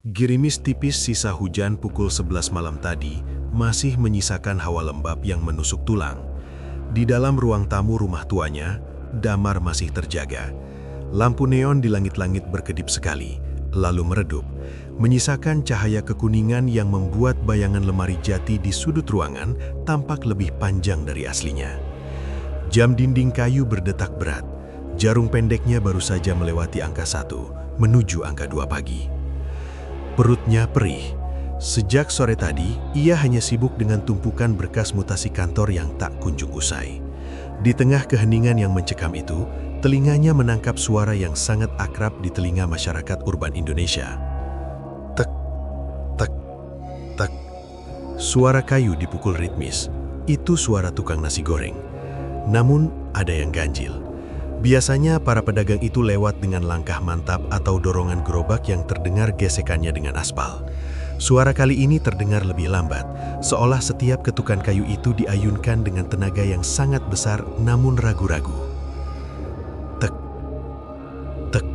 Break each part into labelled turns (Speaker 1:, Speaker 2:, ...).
Speaker 1: Gerimis tipis sisa hujan pukul 11 malam tadi masih menyisakan hawa lembab yang menusuk tulang. Di dalam ruang tamu rumah tuanya, Damar masih terjaga. Lampu neon di langit-langit berkedip sekali, lalu meredup, menyisakan cahaya kekuningan yang membuat bayangan lemari jati di sudut ruangan tampak lebih panjang dari aslinya. Jam dinding kayu berdetak berat. Jarum pendeknya baru saja melewati angka 1, menuju angka 2 pagi. Perutnya perih. Sejak sore tadi, ia hanya sibuk dengan tumpukan berkas mutasi kantor yang tak kunjung usai. Di tengah keheningan yang mencekam itu, telinganya menangkap suara yang sangat akrab di telinga masyarakat urban Indonesia. Tek, tek, tek. Suara kayu dipukul ritmis. Itu suara tukang nasi goreng. Namun, ada yang ganjil. Biasanya para pedagang itu lewat dengan langkah mantap atau dorongan gerobak yang terdengar gesekannya dengan aspal. Suara kali ini terdengar lebih lambat, seolah setiap ketukan kayu itu diayunkan dengan tenaga yang sangat besar namun ragu-ragu. Tek, tek.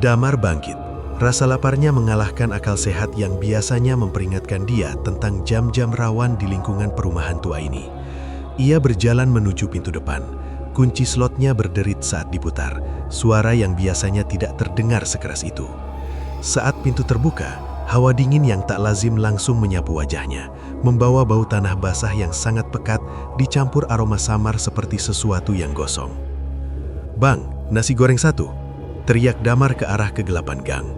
Speaker 1: Damar bangkit. Rasa laparnya mengalahkan akal sehat yang biasanya memperingatkan dia tentang jam-jam rawan di lingkungan perumahan tua ini. Ia berjalan menuju pintu depan. Kunci slotnya berderit saat diputar, suara yang biasanya tidak terdengar sekeras itu. Saat pintu terbuka, hawa dingin yang tak lazim langsung menyapu wajahnya, membawa bau tanah basah yang sangat pekat dicampur aroma samar seperti sesuatu yang gosong. "Bang, nasi goreng 1," teriak Damar ke arah kegelapan gang.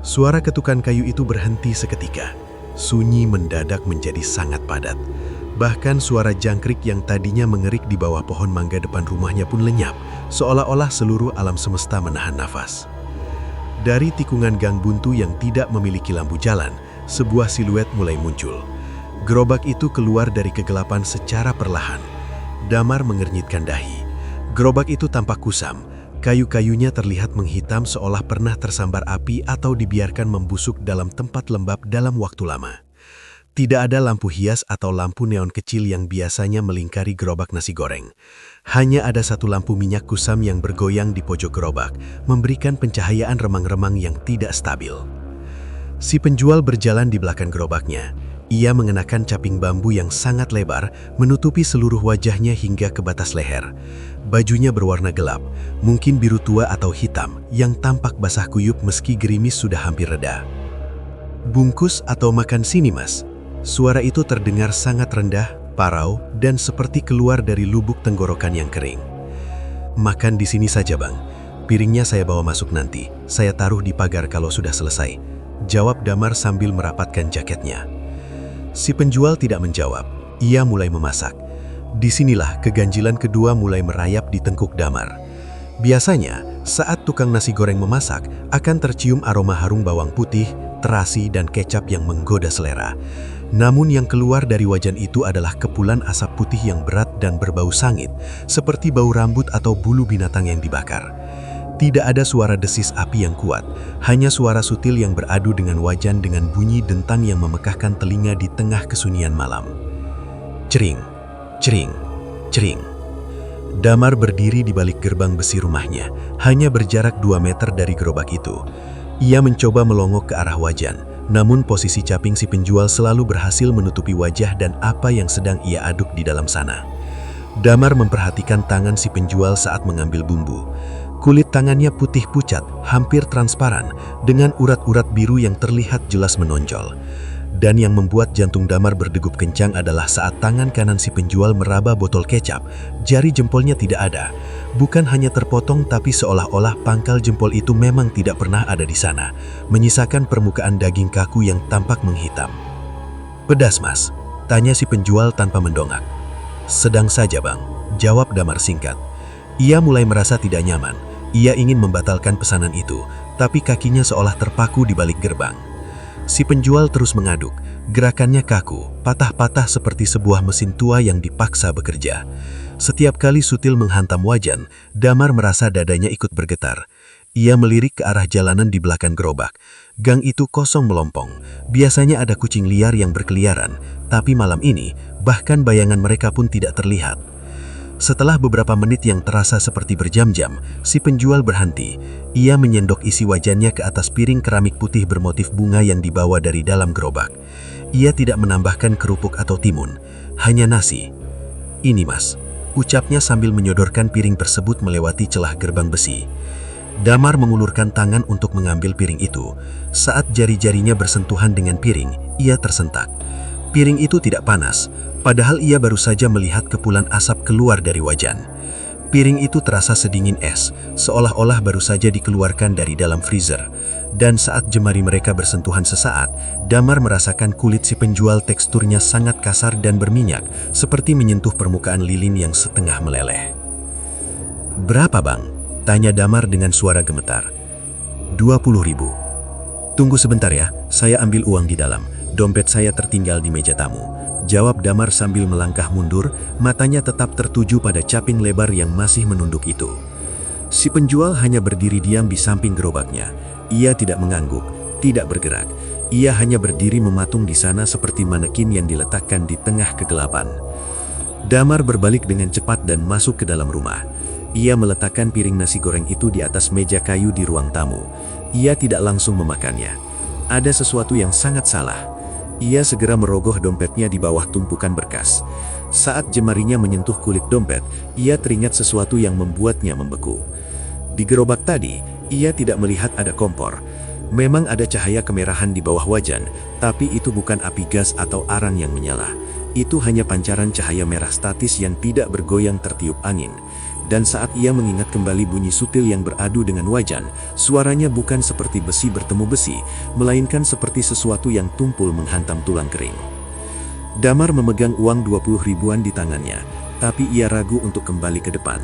Speaker 1: Suara ketukan kayu itu berhenti seketika. Sunyi mendadak menjadi sangat padat. Bahkan suara jangkrik yang tadinya mengerik di bawah pohon mangga depan rumahnya pun lenyap, seolah-olah seluruh alam semesta menahan nafas. Dari tikungan gang buntu yang tidak memiliki lampu jalan, sebuah siluet mulai muncul. Gerobak itu keluar dari kegelapan secara perlahan. Damar mengernyitkan dahi. Gerobak itu tampak kusam. Kayu-kayunya terlihat menghitam seolah pernah tersambar api atau dibiarkan membusuk dalam tempat lembab dalam waktu lama. Tidak ada lampu hias atau lampu neon kecil yang biasanya melingkari gerobak nasi goreng. Hanya ada satu lampu minyak kusam yang bergoyang di pojok gerobak, memberikan pencahayaan remang-remang yang tidak stabil. Si penjual berjalan di belakang gerobaknya. Ia mengenakan caping bambu yang sangat lebar, menutupi seluruh wajahnya hingga ke batas leher. Bajunya berwarna gelap, mungkin biru tua atau hitam, yang tampak basah kuyup meski gerimis sudah hampir reda. "Bungkus atau makan sini, Mas?" Suara itu terdengar sangat rendah, parau, dan seperti keluar dari lubuk tenggorokan yang kering. "Makan di sini saja, Bang. Piringnya saya bawa masuk nanti. Saya taruh di pagar kalau sudah selesai," jawab Damar sambil merapatkan jaketnya. Si penjual tidak menjawab. Ia mulai memasak. Disinilah keganjilan kedua mulai merayap di tengkuk Damar. Biasanya, saat tukang nasi goreng memasak, akan tercium aroma harum bawang putih, terasi, dan kecap yang menggoda selera. Namun yang keluar dari wajan itu adalah kepulan asap putih yang berat dan berbau sangit, seperti bau rambut atau bulu binatang yang dibakar. Tidak ada suara desis api yang kuat, hanya suara sutil yang beradu dengan wajan dengan bunyi dentang yang memekakkan telinga di tengah kesunyian malam. Cering, cering, cering. Damar berdiri di balik gerbang besi rumahnya, hanya berjarak 2 meter dari gerobak itu. Ia mencoba melongok ke arah wajan, namun posisi caping si penjual selalu berhasil menutupi wajah dan apa yang sedang ia aduk di dalam sana. Damar memperhatikan tangan si penjual saat mengambil bumbu. Kulit tangannya putih pucat, hampir transparan, dengan urat-urat biru yang terlihat jelas menonjol. Dan yang membuat jantung Damar berdegup kencang adalah saat tangan kanan si penjual meraba botol kecap, jari jempolnya tidak ada. Bukan hanya terpotong tapi seolah-olah pangkal jempol itu memang tidak pernah ada di sana, menyisakan permukaan daging kaku yang tampak menghitam. "Pedas, Mas?" tanya si penjual tanpa mendongak. "Sedang saja, Bang," jawab Damar singkat. Ia mulai merasa tidak nyaman. Ia ingin membatalkan pesanan itu, tapi kakinya seolah terpaku di balik gerbang. Si penjual terus mengaduk, gerakannya kaku, patah-patah seperti sebuah mesin tua yang dipaksa bekerja. Setiap kali sutil menghantam wajan, Damar merasa dadanya ikut bergetar. Ia melirik ke arah jalanan di belakang gerobak. Gang itu kosong melompong. Biasanya ada kucing liar yang berkeliaran, tapi malam ini, bahkan bayangan mereka pun tidak terlihat. Setelah beberapa menit yang terasa seperti berjam-jam, si penjual berhenti. Ia menyendok isi wajannya ke atas piring keramik putih bermotif bunga yang dibawa dari dalam gerobak. Ia tidak menambahkan kerupuk atau timun, hanya nasi. "Ini mas," ucapnya sambil menyodorkan piring tersebut melewati celah gerbang besi. Damar mengulurkan tangan untuk mengambil piring itu. Saat jari-jarinya bersentuhan dengan piring, ia tersentak. Piring itu tidak panas, padahal ia baru saja melihat kepulan asap keluar dari wajan. Piring itu terasa sedingin es, seolah-olah baru saja dikeluarkan dari dalam freezer. Dan saat jemari mereka bersentuhan sesaat, Damar merasakan kulit si penjual teksturnya sangat kasar dan berminyak, seperti menyentuh permukaan lilin yang setengah meleleh. "Berapa bang?" tanya Damar dengan suara gemetar. 20.000. "Tunggu sebentar ya, saya ambil uang di dalam. Dompet saya tertinggal di meja tamu," jawab Damar sambil melangkah mundur, matanya tetap tertuju pada caping lebar yang masih menunduk itu. Si penjual hanya berdiri diam di samping gerobaknya. Ia tidak mengangguk, tidak bergerak. Ia hanya berdiri mematung di sana seperti manekin yang diletakkan di tengah kegelapan. Damar berbalik dengan cepat dan masuk ke dalam rumah. Ia meletakkan piring nasi goreng itu di atas meja kayu di ruang tamu. Ia tidak langsung memakannya. Ada sesuatu yang sangat salah. Ia segera merogoh dompetnya di bawah tumpukan berkas. Saat jemarinya menyentuh kulit dompet, ia teringat sesuatu yang membuatnya membeku. Di gerobak tadi, ia tidak melihat ada kompor. Memang ada cahaya kemerahan di bawah wajan, tapi itu bukan api gas atau arang yang menyala. Itu hanya pancaran cahaya merah statis yang tidak bergoyang tertiup angin. Dan saat ia mengingat kembali bunyi sutil yang beradu dengan wajan, suaranya bukan seperti besi bertemu besi, melainkan seperti sesuatu yang tumpul menghantam tulang kering. Damar memegang uang 20 ribuan di tangannya, tapi ia ragu untuk kembali ke depan.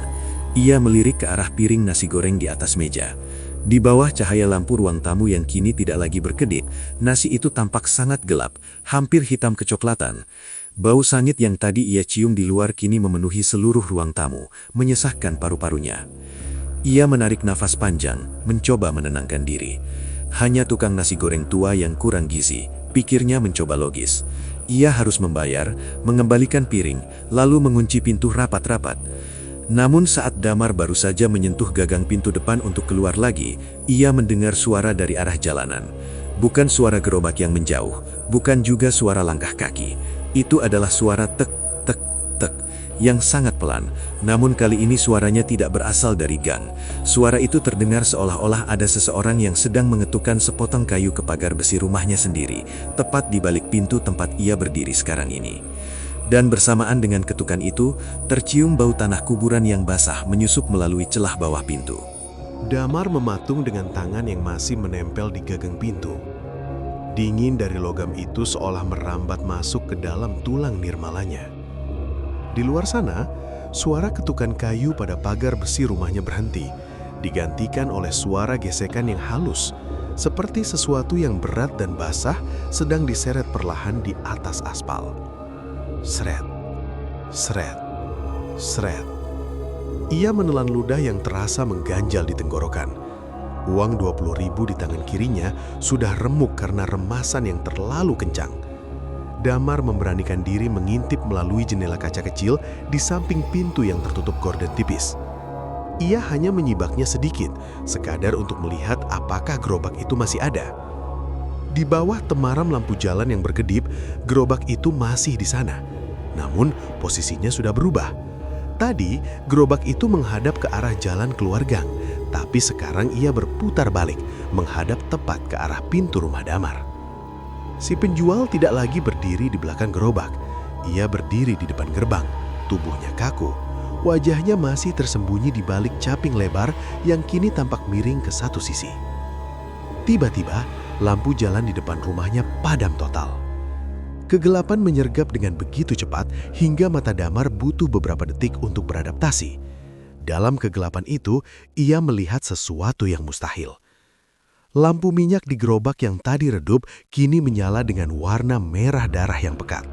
Speaker 1: Ia melirik ke arah piring nasi goreng di atas meja. Di bawah cahaya lampu ruang tamu yang kini tidak lagi berkedip, nasi itu tampak sangat gelap, hampir hitam kecoklatan. Bau sangit yang tadi ia cium di luar kini memenuhi seluruh ruang tamu, menyesakkan paru-parunya. Ia menarik nafas panjang, mencoba menenangkan diri. Hanya tukang nasi goreng tua yang kurang gizi, pikirnya mencoba logis. Ia harus membayar, mengembalikan piring, lalu mengunci pintu rapat-rapat. Namun saat Damar baru saja menyentuh gagang pintu depan untuk keluar lagi, ia mendengar suara dari arah jalanan. Bukan suara gerobak yang menjauh, bukan juga suara langkah kaki. Itu adalah suara tek, tek, tek, yang sangat pelan. Namun kali ini suaranya tidak berasal dari gang. Suara itu terdengar seolah-olah ada seseorang yang sedang mengetukkan sepotong kayu ke pagar besi rumahnya sendiri, tepat di balik pintu tempat ia berdiri sekarang ini. Dan bersamaan dengan ketukan itu, tercium bau tanah kuburan yang basah menyusup melalui celah bawah pintu. Damar mematung dengan tangan yang masih menempel di gagang pintu. Dingin dari logam itu seolah merambat masuk ke dalam tulang nirmalanya. Di luar sana, suara ketukan kayu pada pagar besi rumahnya berhenti, digantikan oleh suara gesekan yang halus, seperti sesuatu yang berat dan basah sedang diseret perlahan di atas aspal. Seret, seret, seret. Ia menelan ludah yang terasa mengganjal di tenggorokan. Uang 20 ribu di tangan kirinya sudah remuk karena remasan yang terlalu kencang. Damar memberanikan diri mengintip melalui jendela kaca kecil di samping pintu yang tertutup gorden tipis. Ia hanya menyibaknya sedikit, sekadar untuk melihat apakah gerobak itu masih ada. Di bawah temaram lampu jalan yang berkedip, gerobak itu masih di sana. Namun posisinya sudah berubah. Tadi, gerobak itu menghadap ke arah jalan keluar gang, tapi sekarang ia berputar balik, menghadap tepat ke arah pintu rumah Damar. Si penjual tidak lagi berdiri di belakang gerobak. Ia berdiri di depan gerbang, tubuhnya kaku. Wajahnya masih tersembunyi di balik caping lebar yang kini tampak miring ke satu sisi. Tiba-tiba, lampu jalan di depan rumahnya padam total. Kegelapan menyergap dengan begitu cepat hingga mata Damar butuh beberapa detik untuk beradaptasi. Dalam kegelapan itu, ia melihat sesuatu yang mustahil. Lampu minyak di gerobak yang tadi redup kini menyala dengan warna merah darah yang pekat.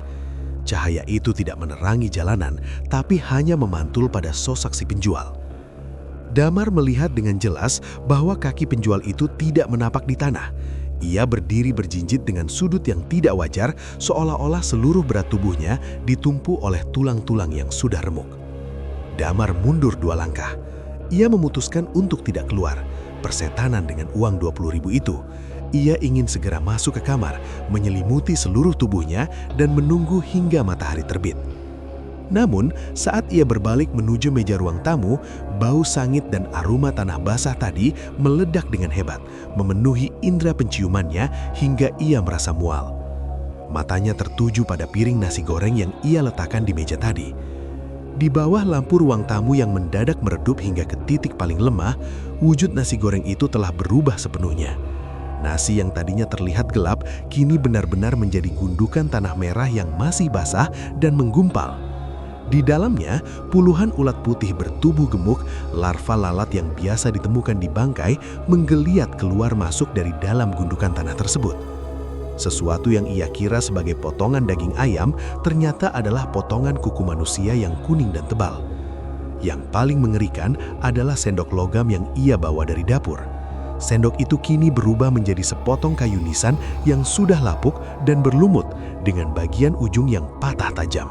Speaker 1: Cahaya itu tidak menerangi jalanan, tapi hanya memantul pada sosok si penjual. Damar melihat dengan jelas bahwa kaki penjual itu tidak menapak di tanah. Ia berdiri berjinjit dengan sudut yang tidak wajar, seolah-olah seluruh berat tubuhnya ditumpu oleh tulang-tulang yang sudah remuk. Damar mundur 2 langkah. Ia memutuskan untuk tidak keluar. Persetanan dengan uang 20.000 itu. Ia ingin segera masuk ke kamar, menyelimuti seluruh tubuhnya dan menunggu hingga matahari terbit. Namun, saat ia berbalik menuju meja ruang tamu, bau sangit dan aroma tanah basah tadi meledak dengan hebat, memenuhi indera penciumannya hingga ia merasa mual. Matanya tertuju pada piring nasi goreng yang ia letakkan di meja tadi. Di bawah lampu ruang tamu yang mendadak meredup hingga ke titik paling lemah, wujud nasi goreng itu telah berubah sepenuhnya. Nasi yang tadinya terlihat gelap, kini benar-benar menjadi gundukan tanah merah yang masih basah dan menggumpal. Di dalamnya, puluhan ulat putih bertubuh gemuk, larva lalat yang biasa ditemukan di bangkai, menggeliat keluar masuk dari dalam gundukan tanah tersebut. Sesuatu yang ia kira sebagai potongan daging ayam ternyata adalah potongan kuku manusia yang kuning dan tebal. Yang paling mengerikan adalah sendok logam yang ia bawa dari dapur. Sendok itu kini berubah menjadi sepotong kayu nisan yang sudah lapuk dan berlumut dengan bagian ujung yang patah tajam.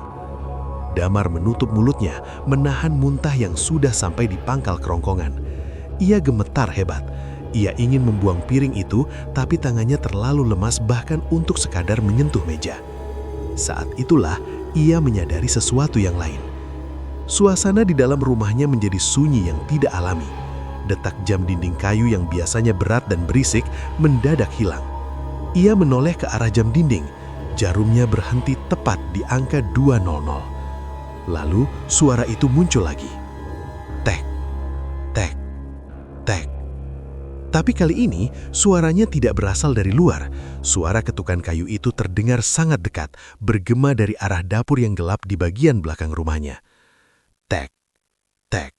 Speaker 1: Damar menutup mulutnya, menahan muntah yang sudah sampai di pangkal kerongkongan. Ia gemetar hebat. Ia ingin membuang piring itu, tapi tangannya terlalu lemas bahkan untuk sekadar menyentuh meja. Saat itulah ia menyadari sesuatu yang lain. Suasana di dalam rumahnya menjadi sunyi yang tidak alami. Detak jam dinding kayu yang biasanya berat dan berisik mendadak hilang. Ia menoleh ke arah jam dinding. Jarumnya berhenti tepat di angka 200. Lalu suara itu muncul lagi. Tek, tek, tek. Tapi kali ini suaranya tidak berasal dari luar. Suara ketukan kayu itu terdengar sangat dekat, bergema dari arah dapur yang gelap di bagian belakang rumahnya. Tek, tek,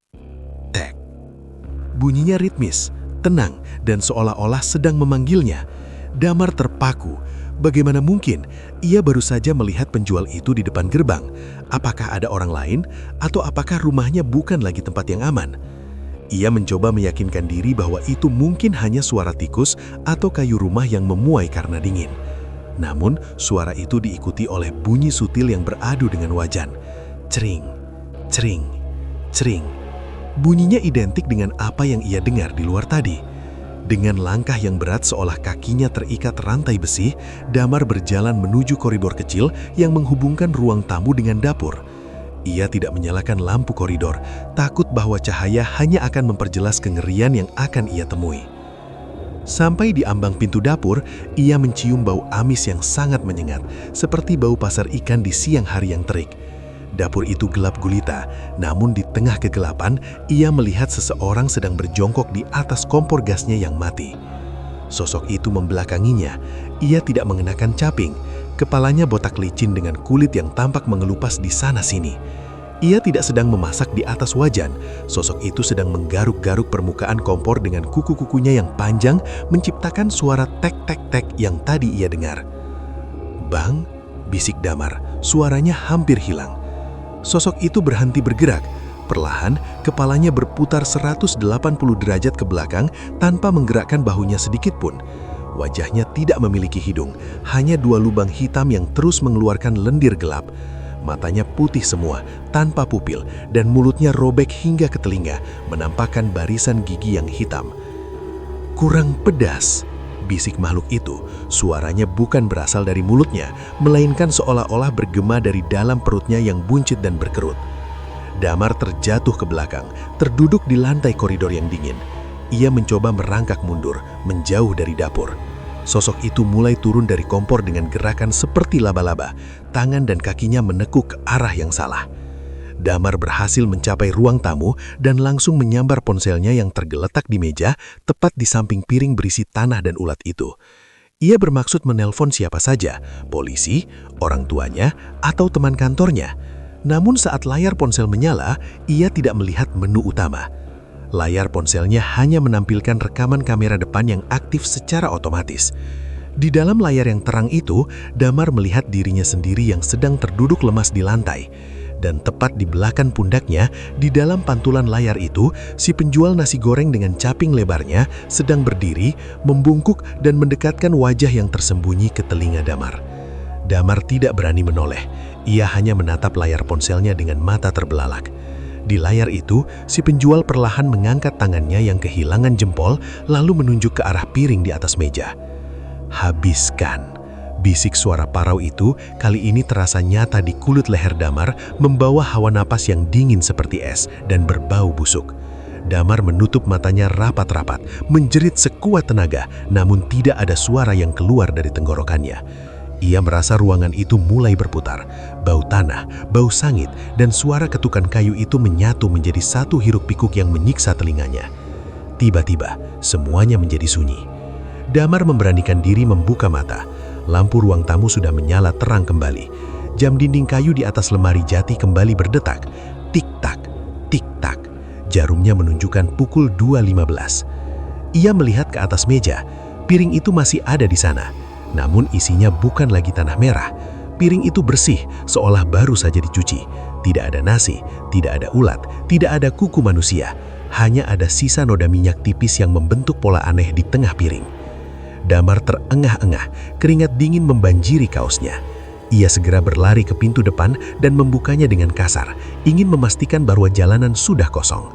Speaker 1: tek. Bunyinya ritmis, tenang, dan seolah-olah sedang memanggilnya. Damar terpaku. Bagaimana mungkin? Ia baru saja melihat penjual itu di depan gerbang. Apakah ada orang lain? Atau apakah rumahnya bukan lagi tempat yang aman? Ia mencoba meyakinkan diri bahwa itu mungkin hanya suara tikus atau kayu rumah yang memuai karena dingin. Namun, suara itu diikuti oleh bunyi sutil yang beradu dengan wajan. Cering, cering, cering. Bunyinya identik dengan apa yang ia dengar di luar tadi. Dengan langkah yang berat seolah kakinya terikat rantai besi, Damar berjalan menuju koridor kecil yang menghubungkan ruang tamu dengan dapur. Ia tidak menyalakan lampu koridor, takut bahwa cahaya hanya akan memperjelas kengerian yang akan ia temui. Sampai di ambang pintu dapur, ia mencium bau amis yang sangat menyengat, seperti bau pasar ikan di siang hari yang terik. Dapur itu gelap gulita, namun di tengah kegelapan, ia melihat seseorang sedang berjongkok di atas kompor gasnya yang mati. Sosok itu membelakanginya. Ia tidak mengenakan caping. Kepalanya botak licin dengan kulit yang tampak mengelupas di sana-sini. Ia tidak sedang memasak di atas wajan. Sosok itu sedang menggaruk-garuk permukaan kompor dengan kuku-kukunya yang panjang, menciptakan suara tek-tek-tek yang tadi ia dengar. Bang, bisik Damar, suaranya hampir hilang. Sosok itu berhenti bergerak. Perlahan, kepalanya berputar 180 derajat ke belakang tanpa menggerakkan bahunya sedikit pun. Wajahnya tidak memiliki hidung, hanya 2 lubang hitam yang terus mengeluarkan lendir gelap. Matanya putih semua, tanpa pupil, dan mulutnya robek hingga ke telinga, menampakkan barisan gigi yang hitam. Kurang pedas, bisik makhluk itu. Suaranya bukan berasal dari mulutnya, melainkan seolah-olah bergema dari dalam perutnya yang buncit dan berkerut. Damar terjatuh ke belakang, terduduk di lantai koridor yang dingin. Ia mencoba merangkak mundur, menjauh dari dapur. Sosok itu mulai turun dari kompor dengan gerakan seperti laba-laba. Tangan dan kakinya menekuk ke arah yang salah. Damar berhasil mencapai ruang tamu dan langsung menyambar ponselnya yang tergeletak di meja, tepat di samping piring berisi tanah dan ulat itu. Ia bermaksud menelpon siapa saja, polisi, orang tuanya, atau teman kantornya. Namun saat layar ponsel menyala, ia tidak melihat menu utama. Layar ponselnya hanya menampilkan rekaman kamera depan yang aktif secara otomatis. Di dalam layar yang terang itu, Damar melihat dirinya sendiri yang sedang terduduk lemas di lantai. Dan tepat di belakang pundaknya, di dalam pantulan layar itu, si penjual nasi goreng dengan caping lebarnya sedang berdiri, membungkuk dan mendekatkan wajah yang tersembunyi ke telinga Damar. Damar tidak berani menoleh. Ia hanya menatap layar ponselnya dengan mata terbelalak. Di layar itu, si penjual perlahan mengangkat tangannya yang kehilangan jempol, lalu menunjuk ke arah piring di atas meja. "Habiskan," bisik suara parau itu kali ini terasa nyata di kulit leher Damar, membawa hawa napas yang dingin seperti es dan berbau busuk. Damar menutup matanya rapat-rapat, menjerit sekuat tenaga, namun tidak ada suara yang keluar dari tenggorokannya. Ia merasa ruangan itu mulai berputar. Bau tanah, bau sangit, dan suara ketukan kayu itu menyatu menjadi satu hiruk-pikuk yang menyiksa telinganya. Tiba-tiba, semuanya menjadi sunyi. Damar memberanikan diri membuka mata. Lampu ruang tamu sudah menyala terang kembali. Jam dinding kayu di atas lemari jati kembali berdetak. Tik-tak, tik-tak. Jarumnya menunjukkan pukul 2.15. Ia melihat ke atas meja. Piring itu masih ada di sana. Namun isinya bukan lagi tanah merah. Piring itu bersih, seolah baru saja dicuci. Tidak ada nasi, tidak ada ulat, tidak ada kuku manusia. Hanya ada sisa noda minyak tipis yang membentuk pola aneh di tengah piring. Damar terengah-engah, keringat dingin membanjiri kaosnya. Ia segera berlari ke pintu depan dan membukanya dengan kasar, ingin memastikan bahwa jalanan sudah kosong.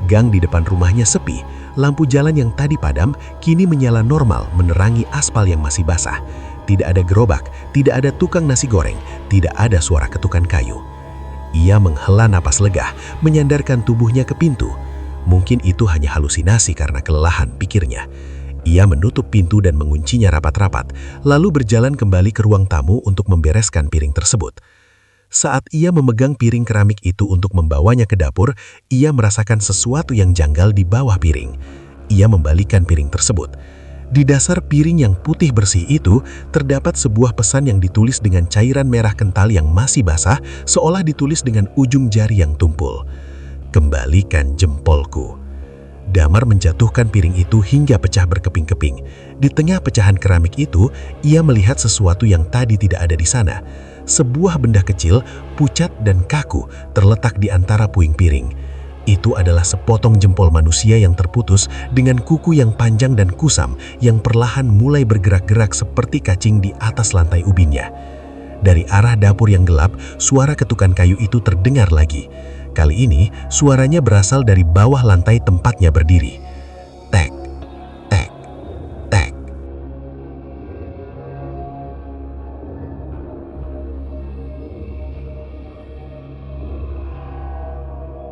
Speaker 1: Gang di depan rumahnya sepi, lampu jalan yang tadi padam kini menyala normal menerangi aspal yang masih basah. Tidak ada gerobak, tidak ada tukang nasi goreng, tidak ada suara ketukan kayu. Ia menghela napas lega, menyandarkan tubuhnya ke pintu. Mungkin itu hanya halusinasi karena kelelahan, pikirnya. Ia menutup pintu dan menguncinya rapat-rapat, lalu berjalan kembali ke ruang tamu untuk membereskan piring tersebut. Saat ia memegang piring keramik itu untuk membawanya ke dapur, ia merasakan sesuatu yang janggal di bawah piring. Ia membalikkan piring tersebut. Di dasar piring yang putih bersih itu, terdapat sebuah pesan yang ditulis dengan cairan merah kental yang masih basah, seolah ditulis dengan ujung jari yang tumpul. "Kembalikan jempolku." Damar menjatuhkan piring itu hingga pecah berkeping-keping. Di tengah pecahan keramik itu, ia melihat sesuatu yang tadi tidak ada di sana. Sebuah benda kecil, pucat dan kaku, terletak di antara puing piring. Itu adalah sepotong jempol manusia yang terputus dengan kuku yang panjang dan kusam yang perlahan mulai bergerak-gerak seperti cacing di atas lantai ubinnya. Dari arah dapur yang gelap, suara ketukan kayu itu terdengar lagi. Kali ini, suaranya berasal dari bawah lantai tempatnya berdiri.